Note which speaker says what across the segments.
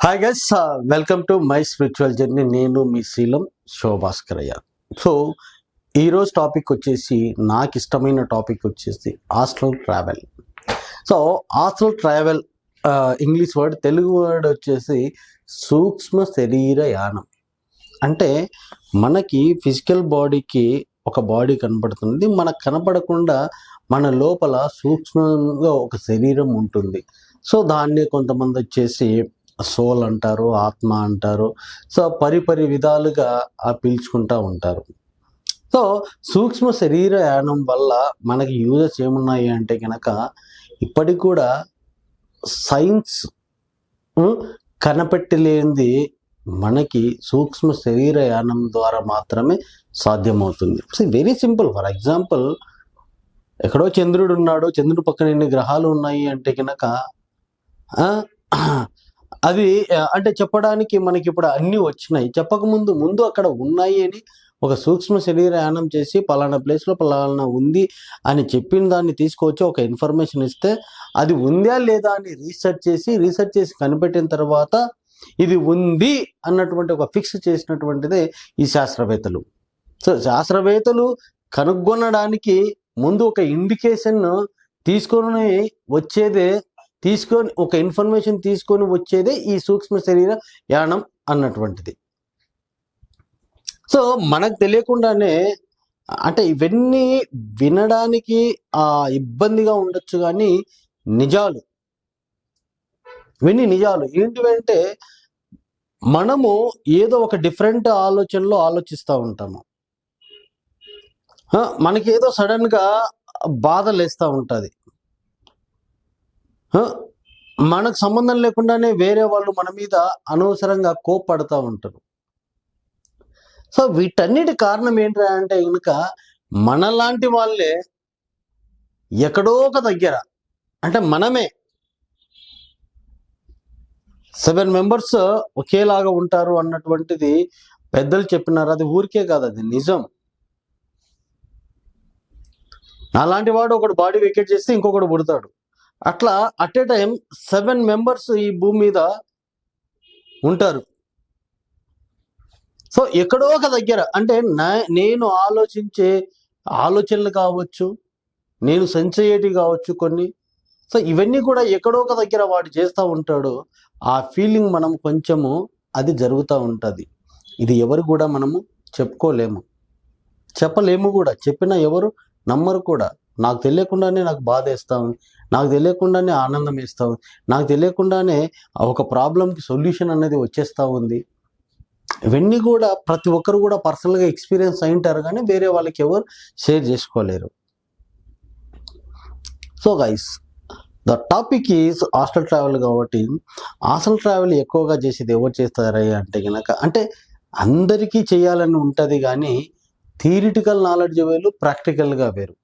Speaker 1: Hi guys, welcome to my spiritual journey. నేను మీ శీలం శోభాస్కరయ్య. So ఈరోజు topic వచ్చేసి, నాకు ఇష్టమైన టాపిక్ వచ్చేసి astral travel. So astral travel English word, Telugu word వచ్చేసి సూక్ష్మ శరీర యానం. అంటే మనకి ఫిజికల్ బాడీకి ఒక బాడీ కనపడుతుంది, మనకు కనపడకుండా మన లోపల సూక్ష్మంగా ఒక శరీరం ఉంటుంది. సో దాన్ని కొంతమంది వచ్చేసి సోల్ అంటారు, ఆత్మ అంటారు. సో పరిపరి విధాలుగా పిలుచుకుంటూ ఉంటారు. సో సూక్ష్మ శరీర యానం వల్ల మనకి యూజెస్ ఏమున్నాయి అంటే కనుక, ఇప్పటికి కూడా సైన్స్ కనిపెట్టలేనిది మనకి సూక్ష్మ శరీర యానం ద్వారా మాత్రమే సాధ్యమవుతుంది. So very simple. For example, ఎక్కడో చంద్రుడు ఉన్నాడు, చంద్రుడి పక్కన ఎన్ని గ్రహాలు ఉన్నాయి అంటే కనుక అది అంటే చెప్పడానికి మనకి ఇప్పుడు అన్నీ వచ్చినాయి. చెప్పకముందు అక్కడ ఉన్నాయి అని ఒక సూక్ష్మ శరీర యానం చేసి పలానా ప్లేస్లో పలానా ఉంది అని చెప్పిన దాన్ని తీసుకొచ్చి ఒక ఇన్ఫర్మేషన్ ఇస్తే, అది ఉందా లేదా అని రీసెర్చ్ చేసి కనిపెట్టిన తర్వాత ఇది ఉంది అన్నటువంటి ఒక ఫిక్స్ చేసినటువంటిదే ఈ శాస్త్రవేత్తలు. సో శాస్త్రవేత్తలు కనుగొనడానికి ముందు ఒక ఇండికేషన్ తీసుకొని ఒక ఇన్ఫర్మేషన్ తీసుకొని వచ్చేదే ఈ సూక్ష్మ శరీర యానం అన్నటువంటిది. సో మనకు తెలియకుండానే, అంటే ఇవన్నీ వినడానికి ఇబ్బందిగా ఉండొచ్చు, కానీ ఇవన్నీ నిజాలు. ఏంటివంటే, మనము ఏదో ఒక డిఫరెంట్ ఆలోచనలో ఆలోచిస్తూ ఉంటాము. మనకి ఏదో సడన్గా బాధ లేస్తూ ఉంటుంది. మనకు సంబంధం లేకుండానే వేరే వాళ్ళు మన మీద అనవసరంగా కోప్పడుతూ ఉంటారు. సో వీటన్నిటి కారణం ఏంటి అంటే కనుక, మనలాంటి వాళ్ళే ఎక్కడో ఒక దగ్గర, అంటే మనమే 7 మెంబర్స్ ఒకేలాగా ఉంటారు అన్నటువంటిది పెద్దలు చెప్పినారు. అది ఊరికే కాదు, అది నిజం. నాలాంటి వాడు ఒకడు బాడీ వెకేట్ చేస్తే ఇంకొకడు పుడతాడు. అట్లా అట్ ఏ టైం 7 మెంబర్స్ ఈ భూమి మీద ఉంటారు. సో ఎక్కడో ఒక దగ్గర, అంటే నేను ఆలోచించే ఆలోచనలు కావచ్చు, నేను సెన్స్ అయ్యేటివి కావచ్చు కొన్ని. సో ఇవన్నీ కూడా ఎక్కడో ఒక దగ్గర వాడు చేస్తూ ఉంటాడు. ఆ ఫీలింగ్ మనం కొంచెము అది జరుగుతూ ఉంటుంది. ఇది ఎవరు కూడా మనము చెప్పలేము కూడా. చెప్పినా ఎవరు నమ్మరు కూడా. నాకు తెలియకుండానే నాకు బాధ వేస్తూ ఉంది, నాకు తెలియకుండానే ఆనందం వేస్తూ ఉంది, నాకు తెలియకుండానే ఒక ప్రాబ్లంకి సొల్యూషన్ అనేది వచ్చేస్తూ ఉంది. ఇవన్నీ కూడా ప్రతి ఒక్కరు కూడా పర్సనల్గా ఎక్స్పీరియన్స్ అయింటారు, కానీ వేరే వాళ్ళకి ఎవరు షేర్ చేసుకోలేరు. So guys, the topic is astral travel. కాబట్టి ఆస్ట్రల్ ట్రావెల్ ఎక్కువగా చేసేది ఎవరు చేస్తారా అంటే కనుక, అంటే అందరికీ చేయాలని ఉంటుంది, కానీ థియరిటికల్ నాలెడ్జ్ వేరు, ప్రాక్టికల్గా వేరు.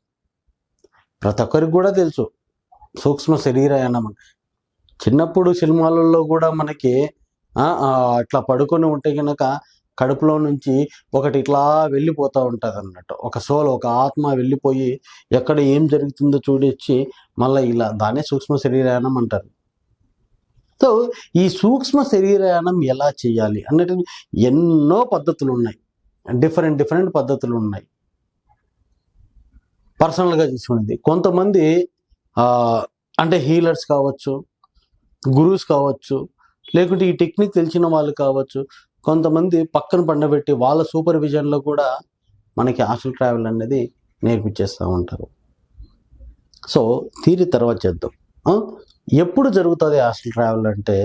Speaker 1: ప్రతి ఒక్కరికి కూడా తెలుసు సూక్ష్మ శరీరయానం. చిన్నప్పుడు సినిమాలలో కూడా మనకి ఇట్లా పడుకొని ఉంటే కనుక కడుపులో నుంచి ఒకటి ఇట్లా వెళ్ళిపోతూ ఉంటుంది అన్నట్టు. ఒక సోల్, ఒక ఆత్మ వెళ్ళిపోయి ఎక్కడ ఏం జరుగుతుందో చూడొచ్చి మళ్ళీ ఇలా, దాన్నే సూక్ష్మ శరీరయానం అంటారు. సో ఈ సూక్ష్మ శరీరయానం ఎలా చేయాలి అన్నట్టు ఎన్నో పద్ధతులు ఉన్నాయి, డిఫరెంట్ పద్ధతులు ఉన్నాయి. పర్సనల్గా చూసుకునేది కొంతమంది అంటే హీలర్స్ కావచ్చు, గురూస్ కావచ్చు, లేకుంటే ఈ టెక్నిక్ తెలిసిన వాళ్ళు కావచ్చు, కొంతమంది పక్కన పండబెట్టి వాళ్ళ సూపర్విజన్లో కూడా మనకి ఆస్ట్రల్ ట్రావెల్ అనేది నేర్పించేస్తూ ఉంటారు. సో తర్వాత చేద్దాం. ఎప్పుడు జరుగుతుంది ఆస్ట్రల్ ట్రావెల్ అంటే,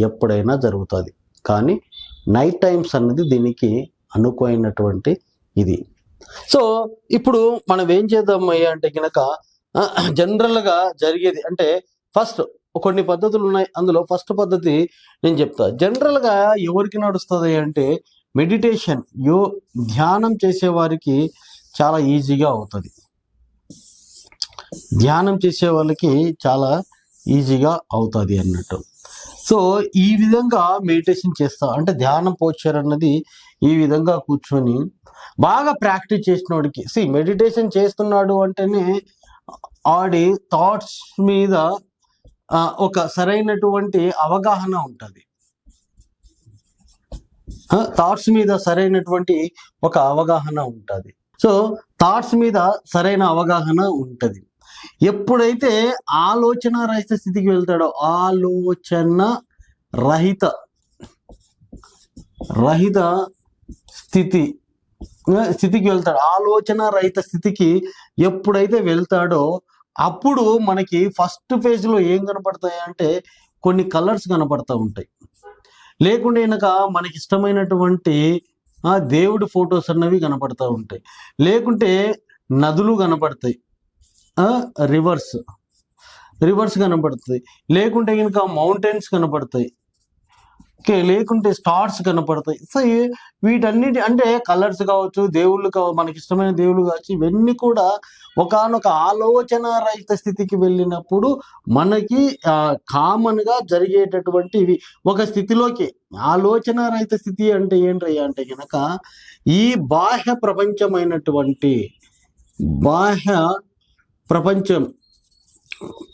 Speaker 1: ఎప్పుడైనా జరుగుతుంది, కానీ నైట్ టైమ్స్ అన్నది దీనికి అనుకూలమైనటువంటి ఇది. సో ఇప్పుడు మనం ఏం చేద్దాం అంటే కనుక, జనరల్గా జరిగేది అంటే ఫస్ట్ కొన్ని పద్ధతులు ఉన్నాయి. అందులో ఫస్ట్ పద్ధతి నేను చెప్తా. జనరల్గా ఎవరికి నడుస్తుంది అంటే, మెడిటేషన్, ధ్యానం చేసే వారికి చాలా ఈజీగా అవుతుంది. ధ్యానం చేసే వాళ్ళకి చాలా ఈజీగా అవుతుంది అన్నట్టు. సో ఈ విధంగా మెడిటేషన్ చేస్తా, అంటే ధ్యానం పోస్చర్ అన్నది ఈ విధంగా కూర్చొని బాగా ప్రాక్టీస్ చేసిన వాడికి, మెడిటేషన్ చేస్తున్నాడు అంటేనే ఆడి థాట్స్ మీద ఒక సరైనటువంటి అవగాహన ఉంటుంది. థాట్స్ మీద సరైనటువంటి ఒక అవగాహన ఉంటుంది. సో థాట్స్ మీద సరైన అవగాహన ఉంటుంది. ఎప్పుడైతే ఆలోచన రహిత స్థితికి వెళ్తాడో, ఆలోచన రహిత స్థితికి వెళ్తాడు, ఆలోచన రహిత స్థితికి ఎప్పుడైతే వెళ్తాడో అప్పుడు మనకి ఫస్ట్ ఫేజ్ లో ఏం కనపడతాయి అంటే కొన్ని కలర్స్ కనపడతా ఉంటాయి. లేకుంటే కనుక మనకి ఇష్టమైనటువంటి దేవుడి ఫొటోస్ అన్నవి కనపడతా ఉంటాయి. లేకుంటే నదులు కనపడతాయి, రివర్స్ కనపడుతుంది. లేకుంటే కనుక మౌంటైన్స్ కనపడతాయి, లేకుంటే స్టార్స్ కనపడతాయి. సో వీటన్నిటి అంటే కలర్స్ కావచ్చు, దేవుళ్ళు కావచ్చు, మనకి ఇష్టమైన దేవుళ్ళు కావచ్చు, ఇవన్నీ కూడా ఒకానొక ఆలోచన రహిత స్థితికి వెళ్ళినప్పుడు మనకి కామన్ గా జరిగేటటువంటివి ఒక స్థితిలోకి. ఆలోచన రహిత స్థితి అంటే ఏంటయ్యా అంటే కనుక ఈ బాహ్య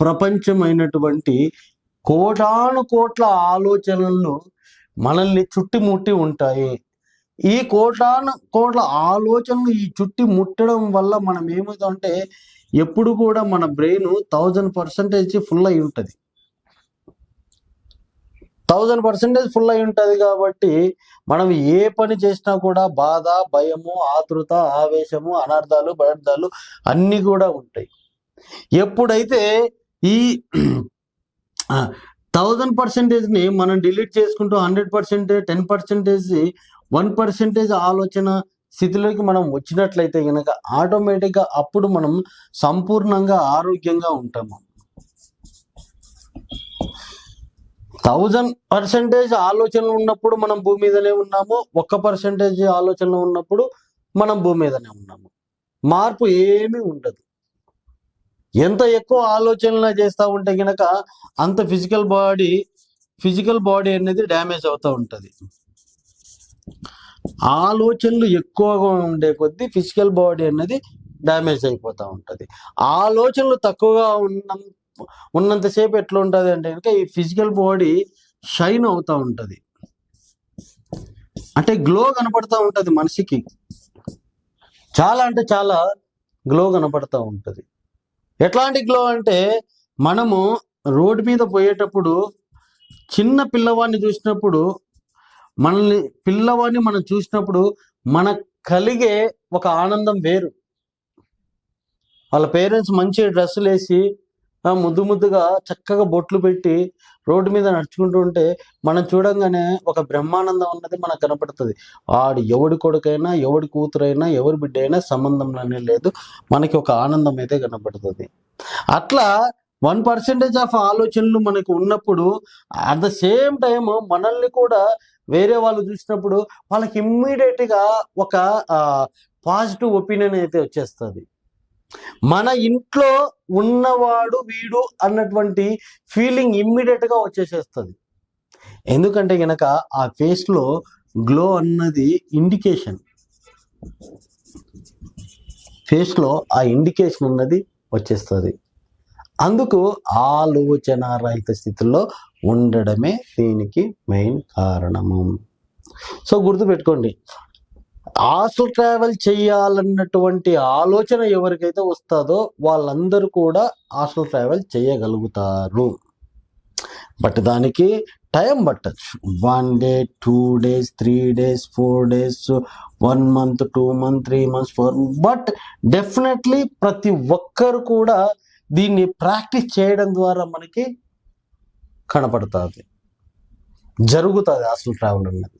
Speaker 1: ప్రపంచమైనటువంటి కోటాను కోట్ల ఆలోచనలు మనల్ని చుట్టుముట్టి ఉంటాయి. ఈ కోటాను కోట్ల ఆలోచనలు ఈ చుట్టి ముట్టడం వల్ల మనం ఏమవుతుందంటే ఎప్పుడు కూడా మన బ్రెయిన్ 1000% ఫుల్ అయి ఉంటుంది. 1000% ఫుల్ అయి ఉంటుంది కాబట్టి మనం ఏ పని చేసినా కూడా బాధ, భయము, ఆతృత, ఆవేశము, అనర్థాలు, బయర్థాలు అన్నీ కూడా ఉంటాయి. ఎప్పుడైతే ఈ 1000%ని మనం డిలీట్ చేసుకుంటూ 100%, 10%, 1% ఆలోచన స్థితిలోకి మనం వచ్చినట్లయితే కనుక ఆటోమేటిక్గా అప్పుడు మనం సంపూర్ణంగా ఆరోగ్యంగా ఉంటాము. 1000% ఆలోచనలు ఉన్నప్పుడు మనం భూమి మీదనే ఉన్నాము, 1% ఆలోచనలు ఉన్నప్పుడు మనం భూమి మీదనే ఉన్నాము. మార్పు ఏమీ ఉండదు. ఎంత ఎక్కువ ఆలోచనలు చేస్తూ ఉంటే కనుక అంత ఫిజికల్ బాడీ అనేది డ్యామేజ్ అవుతూ ఉంటుంది. ఆలోచనలు ఎక్కువగా ఉండే కొద్దీ ఫిజికల్ బాడీ అనేది డ్యామేజ్ అయిపోతూ ఉంటుంది. ఆలోచనలు తక్కువగా ఉన్నంతసేపు ఎట్లా ఉంటుంది అంటే కనుక ఈ ఫిజికల్ బాడీ షైన్ అవుతూ ఉంటుంది, అంటే గ్లో కనపడుతూ ఉంటుంది మనిషికి. చాలా అంటే చాలా గ్లో కనపడుతూ ఉంటుంది. ఎట్లాంటి గ్లో అంటే మనము రోడ్డు మీద పోయేటప్పుడు చిన్న పిల్లవాడిని చూసినప్పుడు మనం చూసినప్పుడు మనకు కలిగే ఒక ఆనందం వేరు. వాళ్ళ పేరెంట్స్ మంచి డ్రెస్సులు వేసి ముద్దుగా చక్కగా బొట్లు పెట్టి రోడ్డు మీద నడుచుకుంటూ ఉంటే మనం చూడంగానే ఒక బ్రహ్మానందం అన్నది మనకు కనపడుతుంది. వాడు ఎవడి కొడుకైనా, ఎవడి కూతురైనా, ఎవరి బిడ్డ అయినా సంబంధంలోనే లేదు, మనకి ఒక ఆనందం అయితే కనపడుతుంది. అట్లా 1% ఆఫ్ ఆలోచనలు మనకు ఉన్నప్పుడు అట్ ద సేమ్ టైం మనల్ని కూడా వేరే వాళ్ళు చూసినప్పుడు వాళ్ళకి ఇమ్మీడియట్గా ఒక పాజిటివ్ ఒపీనియన్ అయితే వచ్చేస్తుంది. మన ఇంట్లో ఉన్నవాడు వీడు అన్నటువంటి ఫీలింగ్ ఇమ్మీడియట్గా వచ్చేసేస్తుంది. ఎందుకంటే గనక ఆ ఫేస్లో గ్లో అన్నది ఇండికేషన్, ఫేస్లో ఆ ఇండికేషన్ అన్నది వచ్చేస్తుంది. అందుకు ఆలోచన రహిత స్థితిలో ఉండడమే దీనికి మెయిన్ కారణము. సో గుర్తుపెట్టుకోండి, ఆస్ట్రల్ ట్రావెల్ చేయాలన్నటువంటి ఆలోచన ఎవరికైతే వస్తుందో వాళ్ళందరూ కూడా ఆస్ట్రల్ ట్రావెల్ చేయగలుగుతారు. బట్ దానికి టైం పట్టచ్చు. 1 day, 2 days, 3 days, 4 days, 1 month, 2 months, 3 months, 4 months. But definitely ప్రతి ఒక్కరు కూడా దీన్ని ప్రాక్టీస్ చేయడం ద్వారా మనకి కనపడుతుంది, జరుగుతుంది ఆస్ట్రల్ ట్రావెల్ అన్నది.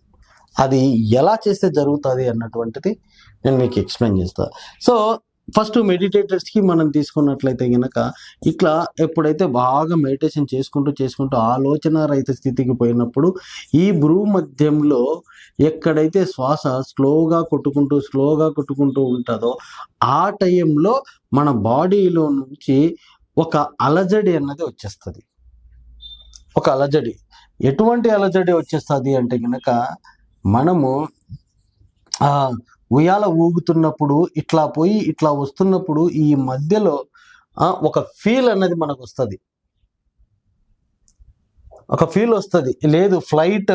Speaker 1: అది ఎలా చేస్తే జరుగుతుంది అన్నటువంటిది నేను మీకు ఎక్స్ప్లెయిన్ చేస్తాను. సో ఫస్ట్ మెడిటేటర్స్కి మనం తీసుకున్నట్లయితే కనుక ఇట్లా ఎప్పుడైతే బాగా మెడిటేషన్ చేసుకుంటూ ఆలోచన రహిత స్థితికి పోయినప్పుడు ఈ భ్రూ మధ్యంలో ఎక్కడైతే శ్వాస స్లోగా కొట్టుకుంటూ ఉంటుందో ఆ టైంలో మన బాడీలో నుంచి ఒక అలజడి అన్నది వచ్చేస్తుంది. ఒక అలజడి, ఎటువంటి అలజడి వచ్చేస్తుంది అంటే కనుక మనము ఉయ్యాల ఊగుతున్నప్పుడు ఇట్లా పోయి ఇట్లా వస్తున్నప్పుడు ఈ మధ్యలో ఒక ఫీల్ అన్నది మనకు వస్తుంది, ఒక ఫీల్ వస్తుంది. లేదు ఫ్లైట్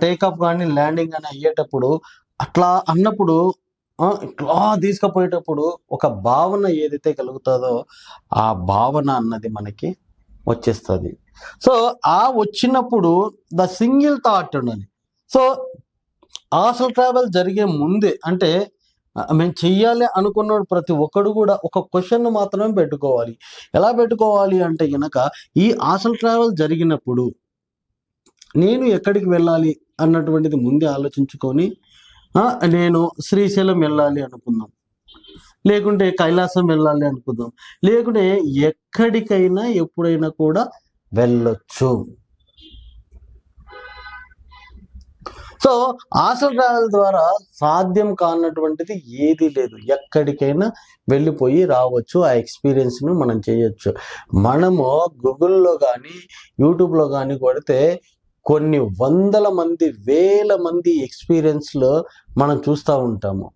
Speaker 1: టేకప్ కానీ ల్యాండింగ్ కానీ అయ్యేటప్పుడు అట్లా అన్నప్పుడు ఇట్లా తీసుకుపోయేటప్పుడు ఒక భావన ఏదైతే కలుగుతుందో ఆ భావన అన్నది మనకి వచ్చేస్తుంది. సో ఆ వచ్చినప్పుడు ద సింగిల్ థాట్ ఉన్నది. సో ఆస్ట్రల్ ట్రావెల్ జరిగే ముందే అంటే మేము చెయ్యాలి అనుకున్న ప్రతి ఒక్కడు కూడా ఒక క్వశ్చన్ మాత్రమే పెట్టుకోవాలి. ఎలా పెట్టుకోవాలి అంటే గనక ఈ ఆస్ట్రల్ ట్రావెల్ జరిగినప్పుడు నేను ఎక్కడికి వెళ్ళాలి అన్నటువంటిది ముందే ఆలోచించుకొని నేను శ్రీశైలం వెళ్ళాలి అనుకుందాం, లేకుంటే కైలాసం వెళ్ళాలి అనుకుందాం, లేకుంటే ఎక్కడికైనా ఎప్పుడైనా కూడా వెళ్ళొచ్చు. సో ఆస్ట్రల్ ట్రావెల్ ద్వారా సాధ్యం కానటువంటిది ఏది లేదు. ఎక్కడికైనా వెళ్ళిపోయి రావచ్చు. ఆ ఎక్స్పీరియన్స్ను మనం చేయొచ్చు. మనము గూగుల్లో కానీ యూట్యూబ్లో కానీ కొడితే కొన్ని వందల మంది, వేల మంది ఎక్స్పీరియన్స్లో మనం చూస్తూ ఉంటాము.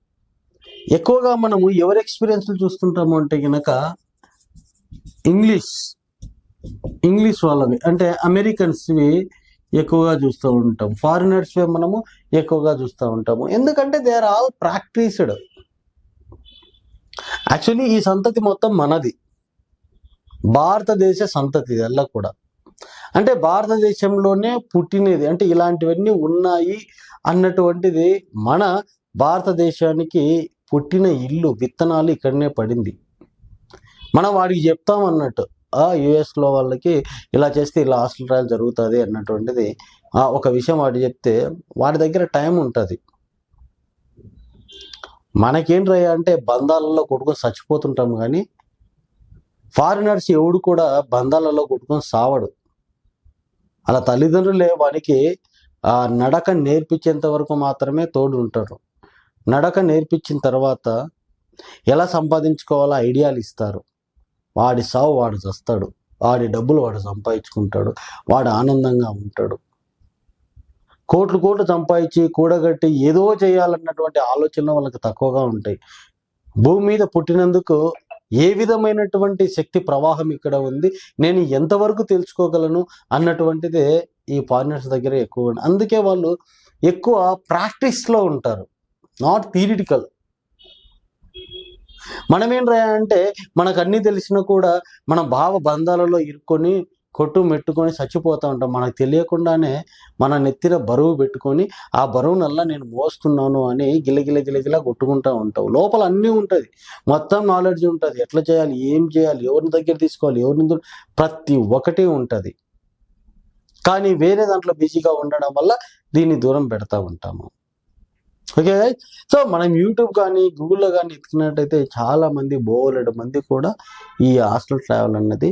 Speaker 1: ఎక్కువగా మనము ఎవరి ఎక్స్పీరియన్స్లు చూస్తుంటాము అంటే కనుక ఇంగ్లీష్ వాళ్ళవి, అంటే అమెరికన్స్వి ఎక్కువగా చూస్తూ ఉంటాం. ఫారినర్స్ మనము ఎక్కువగా చూస్తూ ఉంటాము. ఎందుకంటే they are all practised. Actually ఈ సంతతి మొత్తం మనది, భారతదేశ సంతతి అలా కూడా. అంటే భారతదేశంలోనే పుట్టినది, అంటే ఇలాంటివన్నీ ఉన్నాయి అన్నటువంటిది మన భారతదేశానికి పుట్టిన ఇల్లు, విత్తనాలు ఇక్కడనే పడింది. మనం వాడికి చెప్తాం అన్నట్టు యుఎస్లో వాళ్ళకి ఇలా చేస్తే ఇలా ఆస్ట్రల్ ట్రావెల్ జరుగుతుంది అన్నటువంటిది ఒక విషయం వాడు చెప్తే వాడి దగ్గర టైం ఉంటుంది. మనకేంట్రయ్యా అంటే బంధాలలో కొట్టుకొని చచ్చిపోతుంటాం, కానీ ఫారినర్స్ ఎవడు కూడా బంధాలలో కొట్టుకొని సావడు. అలా తల్లిదండ్రులే వానికి నడక నేర్పించేంత వరకు మాత్రమే తోడు ఉంటారు. నడక నేర్పించిన తర్వాత ఎలా సంపాదించుకోవాలో ఐడియాలు ఇస్తారు. వాడి సావు వాడు చస్తాడు, వాడి డబ్బులు వాడు సంపాదించుకుంటాడు, వాడు ఆనందంగా ఉంటాడు. కోట్లు సంపాదించి కూడగట్టి ఏదో చేయాలన్నటువంటి ఆలోచనలు వాళ్ళకి తక్కువగా ఉంటాయి. భూమి మీద పుట్టినందుకు ఏ విధమైనటువంటి శక్తి ప్రవాహం ఇక్కడ ఉంది, నేను ఎంతవరకు తెలుసుకోగలను అన్నటువంటిదే ఈ ఫారినర్స్ దగ్గర ఎక్కువ. అందుకే వాళ్ళు ఎక్కువ ప్రాక్టీస్లో ఉంటారు, నాట్ థియరిటికల్. మనం ఏంట్రా అంటే మనకు అన్నీ తెలిసినా కూడా మన భావ బంధాలలో ఇరుక్కొని మెట్టుకొని చచ్చిపోతూ ఉంటాం. మనకు తెలియకుండానే మన నెత్తిన బరువు పెట్టుకొని ఆ బరువునల్లా నేను మోస్తున్నాను అని గిలగిల కొట్టుకుంటూ ఉంటావు. లోపల అన్నీ ఉంటుంది, మొత్తం నాలెడ్జ్ ఉంటుంది, ఎట్లా చేయాలి, ఏం చేయాలి, ఎవరిని దగ్గర తీసుకోవాలి, ఎవరిని, ప్రతి ఒక్కటి ఉంటుంది. కానీ వేరే దాంట్లో బిజీగా ఉండడం వల్ల దీన్ని దూరం పెడతా ఉంటాము. ఓకే, సో మనం యూట్యూబ్ కానీ గూగుల్లో కానీ ఎత్తుకున్నట్టయితే చాలా మంది, బోలెడు మంది కూడా ఈ ఆస్ట్రల్ ట్రావెల్ అన్నది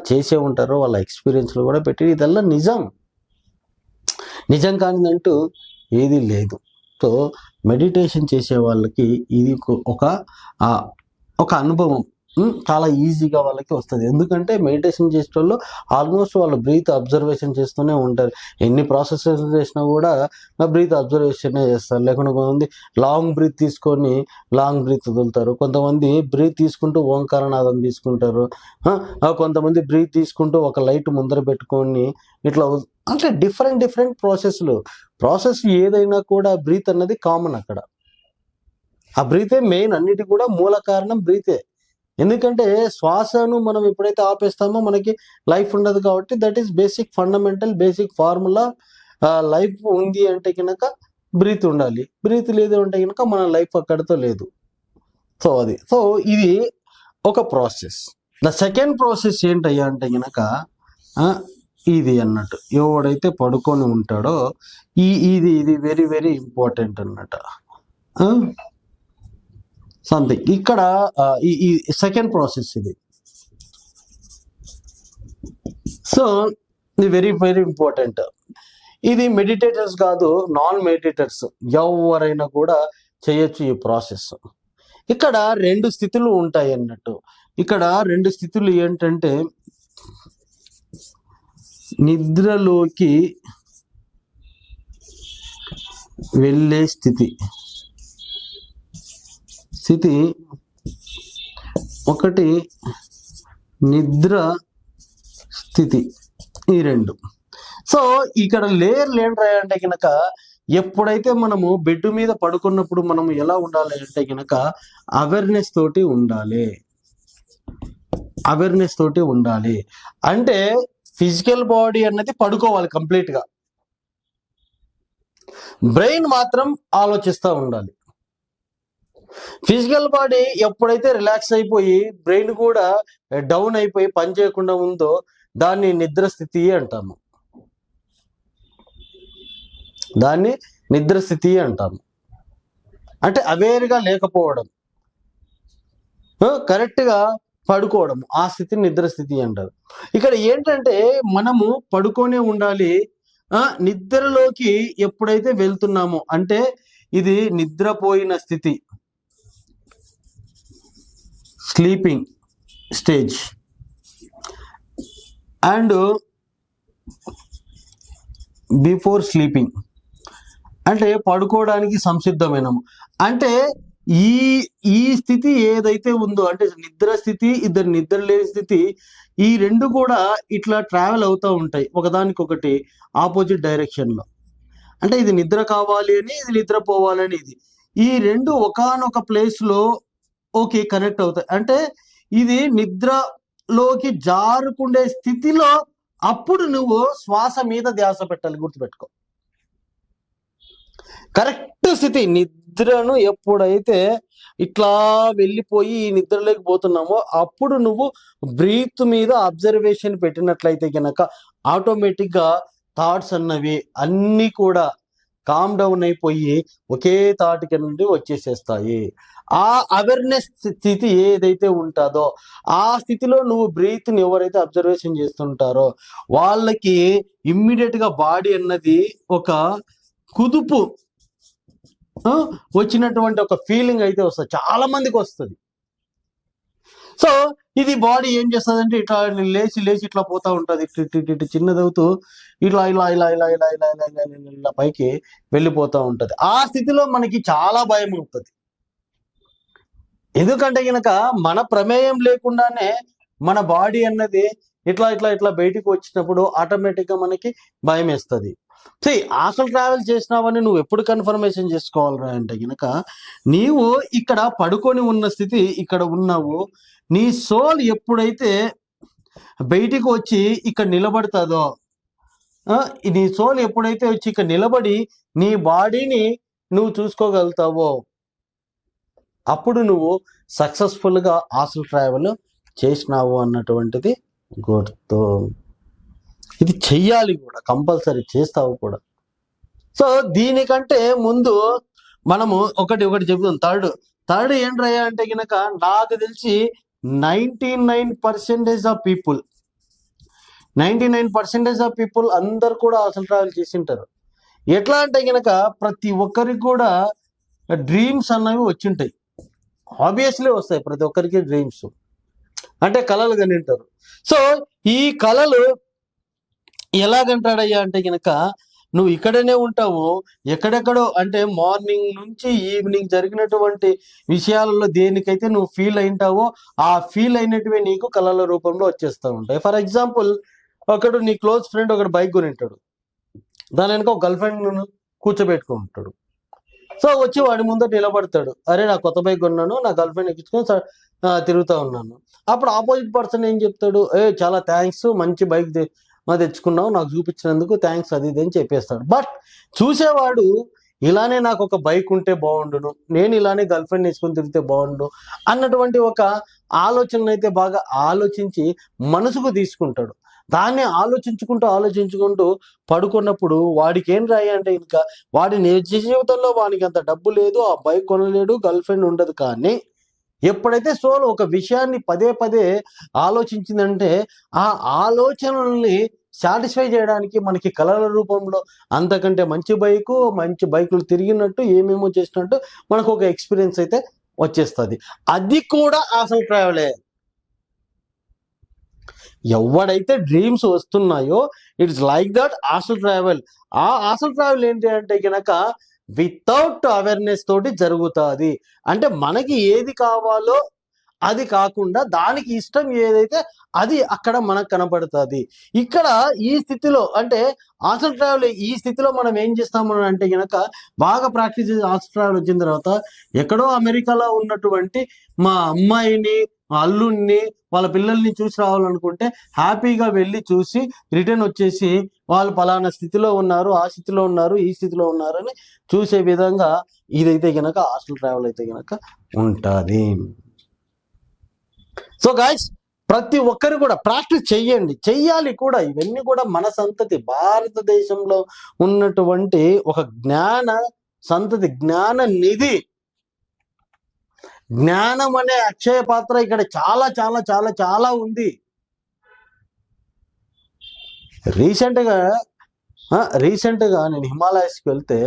Speaker 1: చేసే ఉంటారు. వాళ్ళ ఎక్స్పీరియన్స్లు కూడా పెట్టి ఇదల్లా నిజం కానిదంటూ ఏది లేదు. సో మెడిటేషన్ చేసే వాళ్ళకి ఇది ఒక అనుభవం చాలా ఈజీగా వాళ్ళకి వస్తుంది. ఎందుకంటే మెడిటేషన్ చేసే వాళ్ళు ఆల్మోస్ట్ వాళ్ళు బ్రీత్ అబ్జర్వేషన్ చేస్తూనే ఉంటారు. ఎన్ని ప్రాసెసెస్ చేసినా కూడా బ్రీత్ అబ్జర్వేషనే చేస్తారు. లేకుండా కొంతమంది లాంగ్ బ్రీత్ తీసుకొని లాంగ్ బ్రీత్ వదులుతారు, కొంతమంది బ్రీత్ తీసుకుంటూ ఓంకారనాదం తీసుకుంటారు, కొంతమంది బ్రీత్ తీసుకుంటూ ఒక లైట్ ముందర పెట్టుకొని ఇట్లా, అంటే డిఫరెంట్ ప్రాసెస్ ఏదైనా కూడా బ్రీత్ అన్నది కామన్. అక్కడ ఆ బ్రీతే మెయిన్, అన్నిటి కూడా మూల కారణం బ్రీతే. ఎందుకంటే శ్వాసను మనం ఎప్పుడైతే ఆపేస్తామో మనకి లైఫ్ ఉండదు. కాబట్టి that is basic formula. Life ఉంది అంటే కనుక బ్రీత్ ఉండాలి, బ్రీత్ లేదు అంటే కనుక మన లైఫ్ అక్కడితో లేదు. సో ఇది ఒక ప్రాసెస్. ద సెకండ్ ప్రాసెస్ ఏంటయ్యా అంటే కనుక ఇది అన్నట్టు, ఎవడైతే పడుకొని ఉంటాడో ఇది వెరీ వెరీ ఇంపార్టెంట్ అన్నట్టు. సంథింగ్ ఇక్కడ ఈ సెకండ్ ప్రాసెస్ ఇది. సో ఇది వెరీ వెరీ ఇంపార్టెంట్. ఇది మెడిటేటర్స్ కాదు, నాన్ మెడిటేటర్స్ ఎవరైనా కూడా చేయొచ్చు ఈ ప్రాసెస్. ఇక్కడ 2 స్థితులు ఉంటాయి అన్నట్టు. ఇక్కడ 2 స్థితులు ఏంటంటే నిద్రలోకి వెళ్ళే స్థితి ఒకటి, నిద్ర స్థితి. ఈ 2 సో ఇక్కడ లేయర్లు ఏంట్రా అంటే కనుక ఎప్పుడైతే మనము బెడ్ మీద పడుకున్నప్పుడు మనం ఎలా ఉండాలి అంటే కనుక అవేర్నెస్ తోటి ఉండాలి. అవేర్నెస్ తోటి ఉండాలి అంటే ఫిజికల్ బాడీ అన్నది పడుకోవాలి కంప్లీట్ గా, బ్రెయిన్ మాత్రం ఆలోచిస్తూ ఉండాలి. ఫిజికల్ బాడీ ఎప్పుడైతే రిలాక్స్ అయిపోయి బ్రెయిన్ కూడా డౌన్ అయిపోయి పని చేయకుండా ఉందో దాన్ని నిద్ర స్థితి అంటాము. దాన్ని నిద్ర స్థితి అంటాము. అంటే అవేర్గా లేకపోవడం, కరెక్ట్గా పడుకోవడం, ఆ స్థితిని నిద్ర స్థితి అంటారు. ఇక్కడ ఏంటంటే మనము పడుకొనే ఉండాలి. నిద్రలోకి ఎప్పుడైతే వెళ్తున్నామో అంటే ఇది నిద్రపోయిన స్థితి, sleeping stage and before sleeping అంటే పడుకోవడానికి సంసిద్ధమైనము. అంటే ఈ ఈ స్థితి ఏదైతే ఉందో అంటే నిద్ర స్థితి, ఇద్దరు నిద్ర లేని స్థితి, ఈ రెండు కూడా ఇట్లా ట్రావెల్ అవుతూ ఉంటాయి ఒకదానికొకటి ఆపోజిట్ డైరెక్షన్లో. అంటే ఇది నిద్ర కావాలి అని, ఇది నిద్రపోవాలని, ఈ రెండు ఒకానొక ప్లేస్లో ఓకే కనెక్ట్ అవుతాయి. అంటే ఇది నిద్రలోకి జారుకుండే స్థితిలో అప్పుడు నువ్వు శ్వాస మీద ధ్యాస పెట్టాలి, గుర్తుపెట్టుకో. కరెక్ట్ స్థితి నిద్రను ఎప్పుడైతే ఇట్లా వెళ్ళిపోయి ఈ నిద్రలోకి పోతున్నామో అప్పుడు నువ్వు బ్రీత్ మీద అబ్జర్వేషన్ పెట్టినట్లయితే కనుక ఆటోమేటిక్గా థాట్స్ అన్నవి అన్నీ కూడా కామ్ డౌన్ అయిపోయి ఒకే థాట్కి నుండి వచ్చేసేస్తాయి. ఆ అవేర్నెస్ స్థితి ఏదైతే ఉంటుందో ఆ స్థితిలో నువ్వు బ్రీత్ని ఎవరైతే అబ్జర్వేషన్ చేస్తుంటారో వాళ్ళకి ఇమ్మీడియట్గా బాడీ అన్నది ఒక కుదుపు వచ్చినటువంటి ఒక ఫీలింగ్ అయితే వస్తుంది, చాలా మందికి వస్తుంది. సో ఇది బాడీ ఏం చేస్తుంది అంటే ఇట్లా లేచి లేచి ఇట్లా పోతా ఉంటుంది, ఇటు చిన్నదవుతూ ఇట్లా ఇలా ఇలా ఇలా ఇలా ఇలా ఇలా ఇలా ఇలా పైకి వెళ్ళిపోతూ ఉంటుంది. ఆ స్థితిలో మనకి చాలా భయం అవుతుంది. ఎందుకంటే కనుక మన ప్రమేయం లేకుండానే మన బాడీ అన్నది ఇట్లా ఇట్లా ఇట్లా బయటికి వచ్చినప్పుడు ఆటోమేటిక్గా మనకి భయం వేస్తుంది. అసలు ట్రావెల్ చేసినావని నువ్వు ఎప్పుడు కన్ఫర్మేషన్ చేసుకోవాలరా అంటే కనుక నీవు ఇక్కడ పడుకొని ఉన్న స్థితి ఇక్కడ ఉన్నావు, నీ సోల్ ఎప్పుడైతే బయటికి వచ్చి ఇక్కడ నిలబడుతుందో, నీ సోల్ ఎప్పుడైతే వచ్చి ఇక్కడ నిలబడి నీ బాడీని నువ్వు చూసుకోగలుగుతావో అప్పుడు నువ్వు సక్సెస్ఫుల్గా ఆస్ట్రల్ ట్రావెల్ చేసినావు అన్నటువంటిది గుర్తు. ఇది చెయ్యాలి కూడా, కంపల్సరీ చేస్తావు కూడా. సో దీనికంటే ముందు మనము ఒకటి చెప్తాం. థర్డ్ ఏంట్రయ్యా అంటే కనుక నాకు తెలిసి 99% ఆఫ్ పీపుల్ 99% ఆఫ్ పీపుల్ అందరు కూడా అసలు ట్రావెల్ చేసింటారు. ఎట్లా అంటే కనుక ప్రతి ఒక్కరికి కూడా డ్రీమ్స్ అన్నవి వచ్చింటాయి, ఆబ్వియస్లీ వస్తాయి. ప్రతి ఒక్కరికి డ్రీమ్స్ అంటే కళలు కనింటారు. సో ఈ కళలు ఎలాగంటాడయ్యా అంటే కనుక నువ్వు ఇక్కడనే ఉంటావు, ఎక్కడెక్కడో అంటే మార్నింగ్ నుంచి ఈవినింగ్ జరిగినటువంటి విషయాలలో దేనికైతే నువ్వు ఫీల్ అయింటావో ఆ ఫీల్ అయినటివే నీకు కళల రూపంలో వచ్చేస్తూ ఉంటాయి. ఫర్ ఎగ్జాంపుల్ ఒకడు నీ క్లోజ్ ఫ్రెండ్ ఒకడు బైక్ కొనింటాడు, దాని వెనక ఒక గర్ల్ ఫ్రెండ్ కూర్చోబెట్టుకుంటాడు. సో వచ్చి వాడి ముందర నిలబడతాడు, అరే నా కొత్త బైక్ కొన్నాను, నా గర్ల్ ఫ్రెండ్ ఎక్కించుకొని తిరుగుతూ ఉన్నాను. అప్పుడు ఆపోజిట్ పర్సన్ ఏం చెప్తాడు, చాలా థ్యాంక్స్, మంచి బైక్ తెచ్చుకున్నావు, నాకు చూపించినందుకు థ్యాంక్స్, అది ఇది అని చెప్పేస్తాడు. బట్ చూసేవాడు ఇలానే నాకు ఒక బైక్ ఉంటే బాగుండును, నేను ఇలానే గర్ల్ ఫ్రెండ్ వేసుకొని తిరిగితే బాగుండు అన్నటువంటి ఒక ఆలోచన అయితే బాగా ఆలోచించి మనసుకు తీసుకుంటాడు. దాన్ని ఆలోచించుకుంటూ పడుకున్నప్పుడు వాడికి ఏం రాయి అంటే ఇంకా వాడి నిజ జీవితంలో వాడికి అంత డబ్బు లేదు, ఆ బైక్ కొనలేడు, గర్ల్ ఫ్రెండ్ ఉండదు. కానీ ఎప్పుడైతే సోల్ ఒక విషయాన్ని పదే పదే ఆలోచించిందంటే ఆ ఆలోచనల్ని సాటిస్ఫై చేయడానికి మనకి కళల రూపంలో అంతకంటే మంచి బైకులు తిరిగినట్టు ఏమేమో చేసినట్టు మనకు ఒక ఎక్స్పీరియన్స్ అయితే వచ్చేస్తుంది. అది కూడా అసలు ట్రావెలే. ఎవడైతే డ్రీమ్స్ వస్తున్నాయో it's like that astral travel. ఆ ఆస్ట్రల్ ట్రావెల్ ఏంటి అంటే కనుక వితౌట్ అవేర్నెస్ తోటి జరుగుతుంది. అంటే మనకి ఏది కావాలో అది కాకుండా దానికి ఇష్టం ఏదైతే అది అక్కడ మనకు కనపడుతుంది. ఇక్కడ ఈ స్థితిలో అంటే హాస్టల్ ట్రావెల్ ఈ స్థితిలో మనం ఏం చేస్తాము అంటే గనక బాగా ప్రాక్టీస్ చేసి హాస్టల్ ట్రావెల్ వచ్చిన తర్వాత ఎక్కడో అమెరికాలో ఉన్నటువంటి మా అమ్మాయిని, మా అల్లుడిని, వాళ్ళ పిల్లల్ని చూసి రావాలనుకుంటే హ్యాపీగా వెళ్ళి చూసి రిటర్న్ వచ్చేసి వాళ్ళు పలానా స్థితిలో ఉన్నారు, ఆ స్థితిలో ఉన్నారు, ఈ స్థితిలో ఉన్నారు అని చూసే విధంగా ఇదైతే గనక హాస్టల్ ట్రావెల్ అయితే గనక ఉంటుంది. సో గైస్, ప్రతి ఒక్కరు కూడా ప్రాక్టీస్ చెయ్యాలి కూడా. ఇవన్నీ కూడా మన సంతతి, భారతదేశంలో ఉన్నటువంటి ఒక జ్ఞాన సంతతి, జ్ఞాన నిధి, జ్ఞానం అనే అక్షయ పాత్ర ఇక్కడ చాలా చాలా చాలా చాలా ఉంది. రీసెంట్గా నేను హిమాలయస్కి వెళ్తే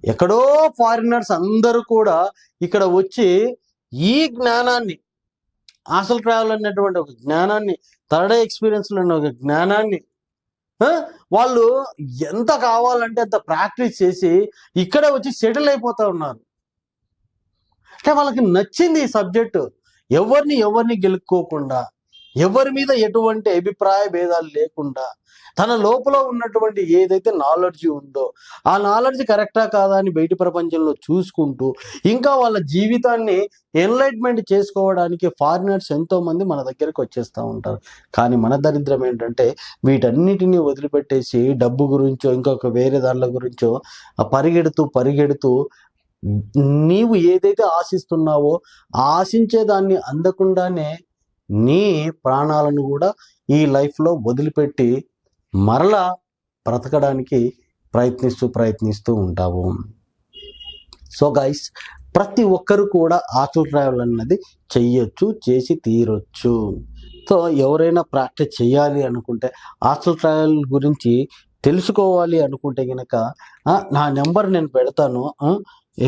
Speaker 1: ఎక్కడో ఫారినర్స్ అందరూ కూడా ఇక్కడ వచ్చి ఈ జ్ఞానాన్ని, హాస్టల్ ట్రావెల్ అనేటువంటి ఒక జ్ఞానాన్ని, థర్డ్ ఎక్స్పీరియన్స్ లో ఒక జ్ఞానాన్ని వాళ్ళు ఎంత కావాలంటే అంత ప్రాక్టీస్ చేసి ఇక్కడే వచ్చి సెటిల్ అయిపోతా ఉన్నారు. అంటే వాళ్ళకి నచ్చింది ఈ సబ్జెక్టు. ఎవరిని గెలుక్కోకుండా, ఎవరి మీద ఎటువంటి అభిప్రాయ భేదాలు లేకుండా, తన లోపల ఉన్నటువంటి ఏదైతే నాలెడ్జ్ ఉందో ఆ నాలెడ్జ్ కరెక్టా కాదా అని బయట ప్రపంచంలో చూసుకుంటూ ఇంకా వాళ్ళ జీవితాన్ని ఎన్లైట్మెంట్ చేసుకోవడానికి ఫారినర్స్ ఎంతో మంది మన దగ్గరకు వచ్చేస్తూ ఉంటారు. కానీ మన దరిద్రం ఏంటంటే వీటన్నిటిని వదిలిపెట్టేసి డబ్బు గురించో ఇంకొక వేరే దానిల గురించో పరిగెడుతూ నీవు ఏదైతే ఆశిస్తున్నావో ఆశించే దాన్ని అందకుండానే నీ ప్రాణాలను కూడా ఈ లైఫ్లో వదిలిపెట్టి మరలా బ్రతకడానికి ప్రయత్నిస్తూ ఉంటావు. సో గైస్, ప్రతి ఒక్కరు కూడా హాస్టల్ ట్రావెల్ అన్నది చెయ్యొచ్చు, చేసి తీరొచ్చు. సో ఎవరైనా ప్రాక్టీస్ చేయాలి అనుకుంటే, హాస్టల్ ట్రావెల్ గురించి తెలుసుకోవాలి అనుకుంటే కనుక నా నెంబర్ నేను పెడతాను,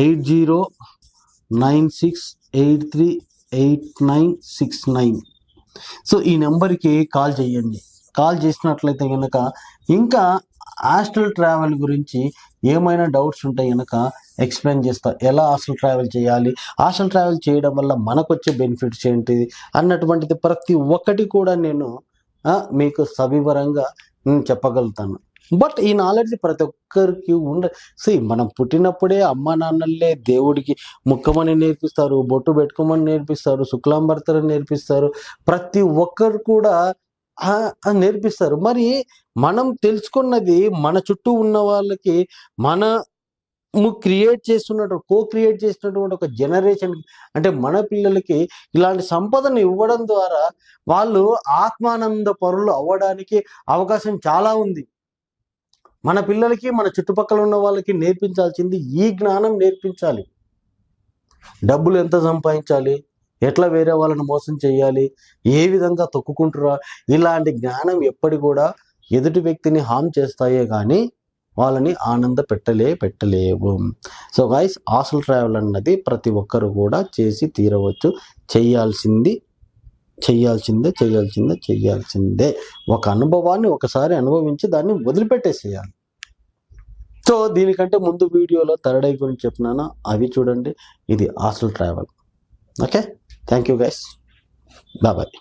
Speaker 1: 8096838969. సో ఈ నెంబర్కి కాల్ చేయండి. కాల్ చేసినట్లయితే కనుక ఇంకా హాస్టల్ ట్రావెల్ గురించి ఏమైనా డౌట్స్ ఉంటే కనుక ఎక్స్ప్లెయిన్ చేస్తా. ఎలా హాస్టల్ ట్రావెల్ చేయాలి, హాస్టల్ ట్రావెల్ చేయడం వల్ల మనకు వచ్చే బెనిఫిట్స్ ఏంటిది అన్నటువంటిది ప్రతి ఒక్కటి కూడా నేను మీకు సవివరంగా చెప్పగలుగుతాను. బట్ ఈ నాలెడ్జ్ ప్రతి ఒక్కరికి మనం పుట్టినప్పుడే అమ్మ నాన్నలే దేవుడికి ముక్కమని నేర్పిస్తారు, బొట్టు పెట్టుకోమని నేర్పిస్తారు, శుక్లాంబర్తని నేర్పిస్తారు, ప్రతి ఒక్కరు కూడా నేర్పిస్తారు. మరి మనం తెలుసుకున్నది మన చుట్టూ ఉన్న వాళ్ళకి కో క్రియేట్ చేస్తున్నటువంటి ఒక జనరేషన్, అంటే మన పిల్లలకి ఇలాంటి సంపదను ఇవ్వడం ద్వారా వాళ్ళు ఆత్మానంద పరులు అవ్వడానికి అవకాశం చాలా ఉంది. మన పిల్లలకి, మన చుట్టుపక్కల ఉన్న వాళ్ళకి నేర్పించాల్సింది ఈ జ్ఞానం నేర్పించాలి. డబ్బులు ఎంత సంపాదించాలి, ఎట్లా వేరే వాళ్ళని మోసం చేయాలి, ఏ విధంగా తొక్కుకుంటురా, ఇలాంటి జ్ఞానం ఎప్పటి కూడా ఎదుటి వ్యక్తిని హామ్ చేస్తాయే కానీ వాళ్ళని ఆనంద పెట్టలేవు. సో గైస్, హాస్టల్ ట్రావెల్ అన్నది ప్రతి ఒక్కరు కూడా చేసి తీరవచ్చు. చెయ్యాల్సిందే. ఒక అనుభవాన్ని ఒకసారి అనుభవించి దాన్ని వదిలిపెట్టేసేయాలి. సో దీనికంటే ముందు వీడియోలో థర్డ్ ఐ గురించి చెప్పినాను, అవి చూడండి. ఇది hostel travel. Okay, thank you guys, bye.